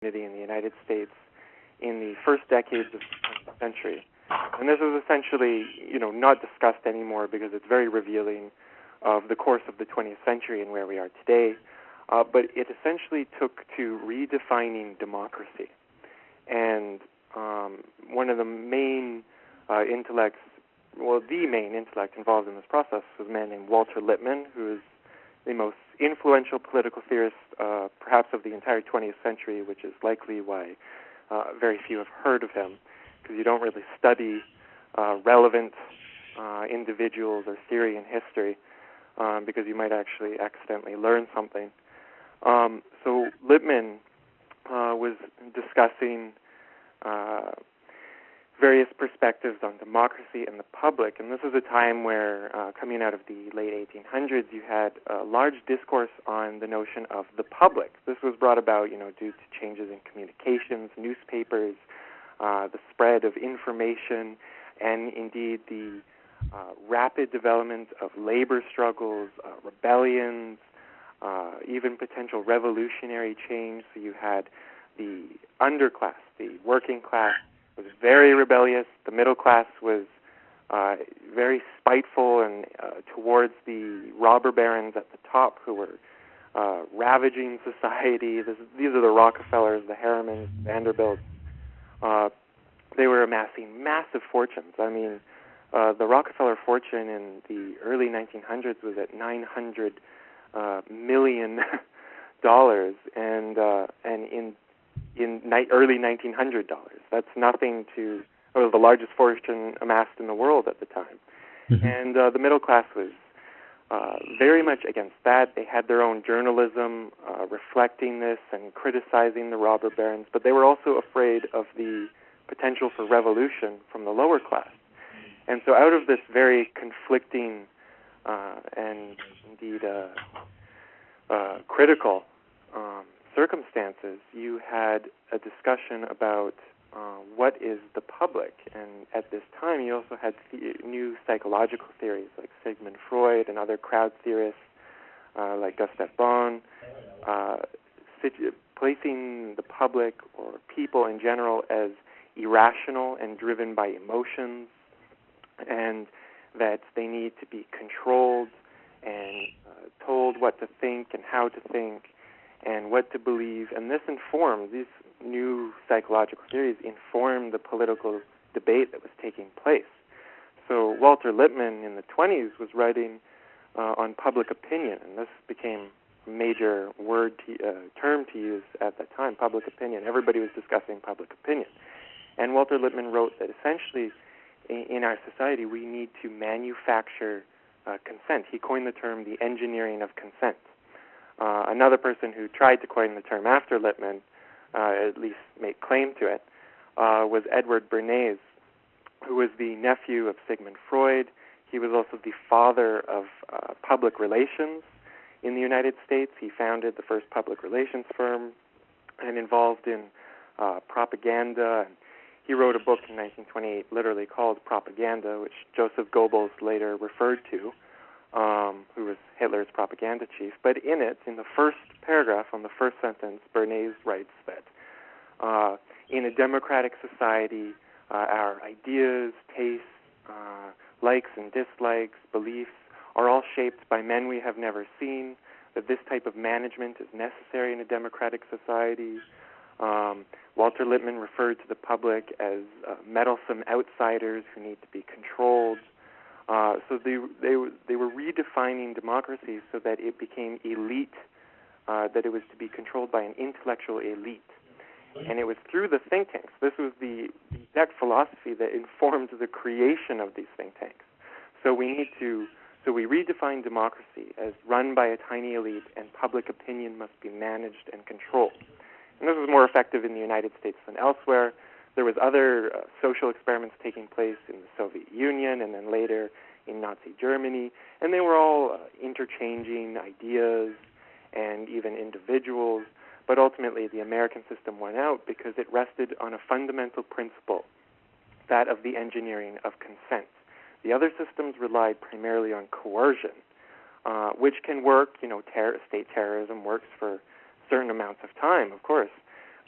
community in the United States in the first decades of the 20th century. And this is essentially, not discussed anymore because it's very revealing of the course of the 20th century and where we are today. But it essentially took to redefining democracy. And one of the main intellects, the main intellect involved in this process was a man named Walter Lippmann, who is the most influential political theorist perhaps of the entire 20th century, which is likely why very few have heard of him, because you don't really study relevant individuals or theory in history, because you might actually accidentally learn something. So Lippmann was discussing various perspectives on democracy and the public, and this is a time where, coming out of the late 1800s, you had a large discourse on the notion of the public. This was brought about, due to changes in communications, newspapers, the spread of information, and indeed the rapid development of labor struggles, rebellions, even potential revolutionary change. So you had the underclass, the working class, was very rebellious. The middle class was very spiteful and towards the robber barons at the top who were ravaging society. These are the Rockefellers, the Harrimans, Vanderbilts. They were amassing massive fortunes. I mean, the Rockefeller fortune in the early 1900s was at $900 million, and in early 1900 dollars. That's nothing to, it was the largest fortune amassed in the world at the time. Mm-hmm. And the middle class was very much against that. They had their own journalism reflecting this and criticizing the robber barons, but they were also afraid of the potential for revolution from the lower class. And so out of this very conflicting and indeed critical circumstances, you had a discussion about what is the public. And at this time, you also had new psychological theories like Sigmund Freud and other crowd theorists like Gustav Bonn, placing the public or people in general as irrational and driven by emotions, and that they need to be controlled and told what to think and how to think and what to believe. And this informed, these new psychological theories informed the political debate that was taking place. So Walter Lippmann in the 20s was writing on public opinion, and this became a major term to use at that time, public opinion. Everybody was discussing public opinion. And Walter Lippmann wrote that essentially in our society we need to manufacture consent. He coined the term the engineering of consent. Another person who tried to coin the term after Lippmann, at least make claim to it, was Edward Bernays, who was the nephew of Sigmund Freud. He was also the father of public relations in the United States. He founded the first public relations firm and involved in propaganda. He wrote a book in 1928 literally called Propaganda, which Joseph Goebbels later referred to, who was Hitler's propaganda chief. But in it, in the first paragraph, on the first sentence, Bernays writes that in a democratic society, our ideas, tastes, likes and dislikes, beliefs are all shaped by men we have never seen, that this type of management is necessary in a democratic society. Walter Lippmann referred to the public as meddlesome outsiders who need to be controlled. So they were redefining democracy so that it became elite, that it was to be controlled by an intellectual elite. And it was through the think tanks. This was the exact philosophy that informed the creation of these think tanks. So we redefine democracy as run by a tiny elite, and public opinion must be managed and controlled. And this was more effective in the United States than elsewhere. There was other social experiments taking place in the Soviet Union and then later in Nazi Germany, and they were all interchanging ideas and even individuals, but ultimately the American system won out because it rested on a fundamental principle, that of the engineering of consent. The other systems relied primarily on coercion, which can work, state terrorism works for certain amounts of time, of course,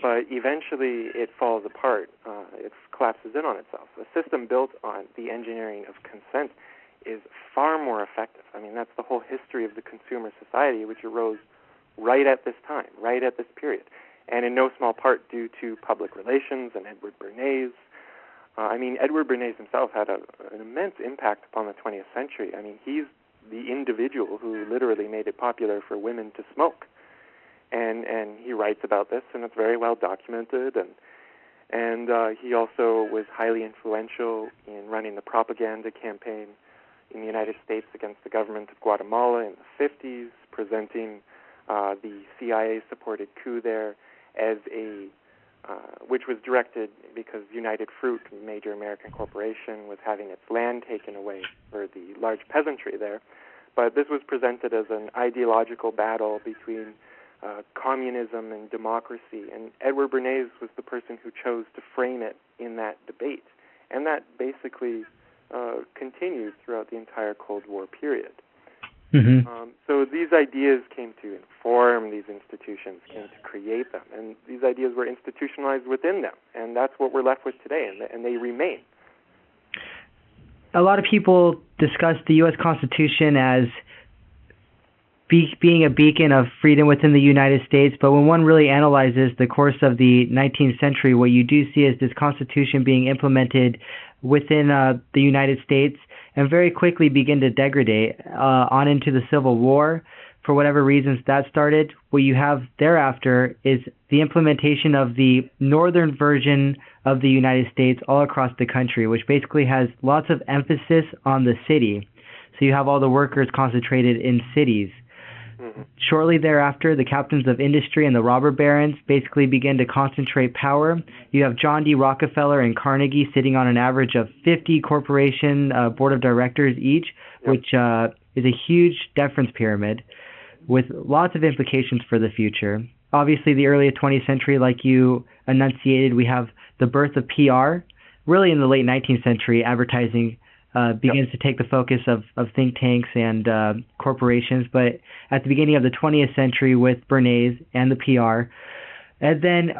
But eventually it falls apart. It collapses in on itself. A system built on the engineering of consent is far more effective. I mean, that's the whole history of the consumer society, which arose right at this time, right at this period, and in no small part due to public relations and Edward Bernays. Edward Bernays himself had an immense impact upon the 20th century. I mean, he's the individual who literally made it popular for women to smoke. And he writes about this, and it's very well documented. And he also was highly influential in running the propaganda campaign in the United States against the government of Guatemala in the 50s, presenting the CIA-supported coup there as which was directed because United Fruit, a major American corporation, was having its land taken away for the large peasantry there. But this was presented as an ideological battle between communism and democracy, and Edward Bernays was the person who chose to frame it in that debate, and that basically continued throughout the entire Cold War period. Mm-hmm. So these ideas came to inform these institutions, came to create them, and these ideas were institutionalized within them, and that's what we're left with today, and they remain. A lot of people discuss the U.S. Constitution as being a beacon of freedom within the United States, but when one really analyzes the course of the 19th century, what you do see is this Constitution being implemented within the United States and very quickly begin to degrade on into the Civil War. For whatever reasons that started, what you have thereafter is the implementation of the northern version of the United States all across the country, which basically has lots of emphasis on the city. So you have all the workers concentrated in cities. Shortly thereafter, the captains of industry and the robber barons basically begin to concentrate power. You have John D. Rockefeller and Carnegie sitting on an average of 50 corporation board of directors each, which is a huge deference pyramid with lots of implications for the future. Obviously, the early 20th century, like you enunciated, we have the birth of PR. Really, in the late 19th century, advertising begins to take the focus of think tanks and corporations, but at the beginning of the 20th century with Bernays and the PR. And then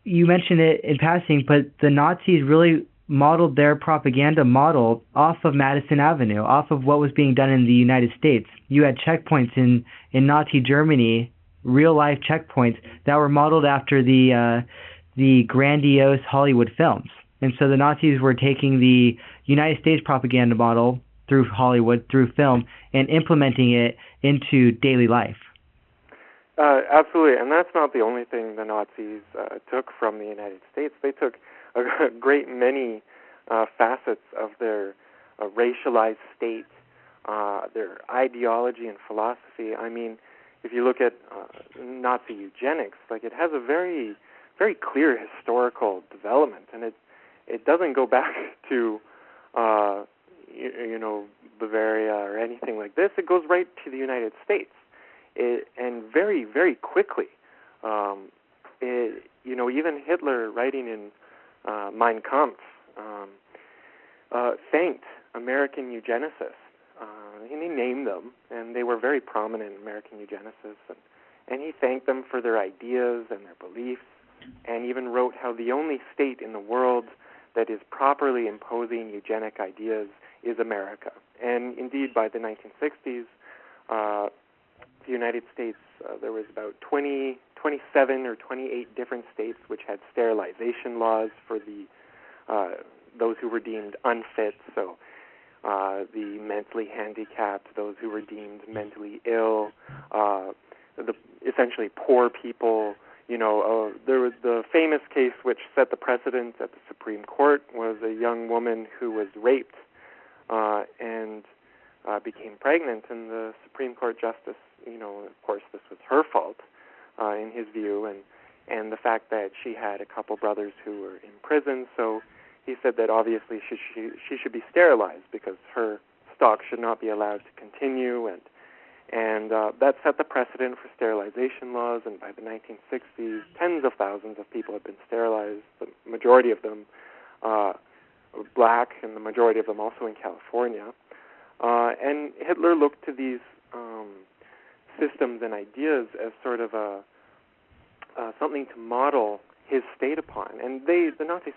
you mentioned it in passing, but the Nazis really modeled their propaganda model off of Madison Avenue, off of what was being done in the United States. You had checkpoints in Nazi Germany, real-life checkpoints that were modeled after the grandiose Hollywood films. And so the Nazis were taking the United States propaganda model through Hollywood, through film, and implementing it into daily life. Absolutely, and that's not the only thing the Nazis took from the United States. They took a great many facets of their racialized state, their ideology and philosophy. I mean, if you look at Nazi eugenics, like it has a very, very clear historical development, and it doesn't go back to Bavaria or anything like this. It goes right to the United States, and very, very quickly. Even Hitler, writing in Mein Kampf, thanked American eugenicists. And he named them, and they were very prominent American eugenicists, and he thanked them for their ideas and their beliefs, and even wrote how the only state in the world that is properly imposing eugenic ideas is America. And indeed, by the 1960s, the United States, there was about 27 or 28 different states which had sterilization laws for those who were deemed unfit, so the mentally handicapped, those who were deemed mentally ill, essentially poor people. There was the famous case which set the precedent at the Supreme Court was a young woman who was raped and became pregnant, and the Supreme Court justice, of course this was her fault in his view, and the fact that she had a couple brothers who were in prison, so he said that obviously she should be sterilized because her stock should not be allowed to continue, and that set the precedent for sterilization laws, and by the 1960s, tens of thousands of people have been sterilized, the majority of them black, and the majority of them also in California. And Hitler looked to these systems and ideas as sort of something to model his stayed upon. And the Nazis